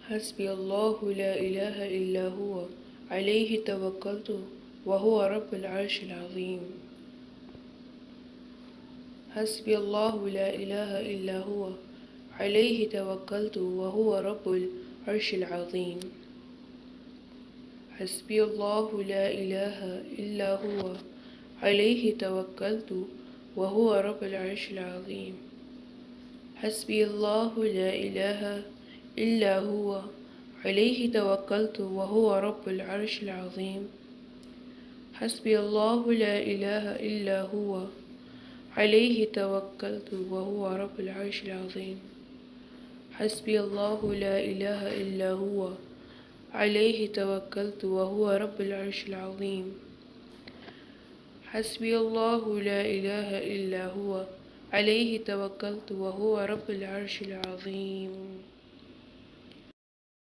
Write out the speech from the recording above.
حسبي الله لا إله إلا هو عليه توكلت وهو رب العرش العظيم. حسبي الله لا إله إلا هو عليه توكلت وهو رب العرش العظيم. حسبي الله لا إله إلا هو عليه توكلت وهو رب العرش العظيم. حسبي الله لا إله إلا هو عليه توكلت وهو رب العرش العظيم. حسبي الله لا إله إلا هو عليه توكلت وهو رب العرش العظيم. حسبي الله لا إله إلا هو عليه توكلت وهو رب العرش العظيم. حسبي الله لا إله إلا هو عليه توكلت وهو رب العرش العظيم.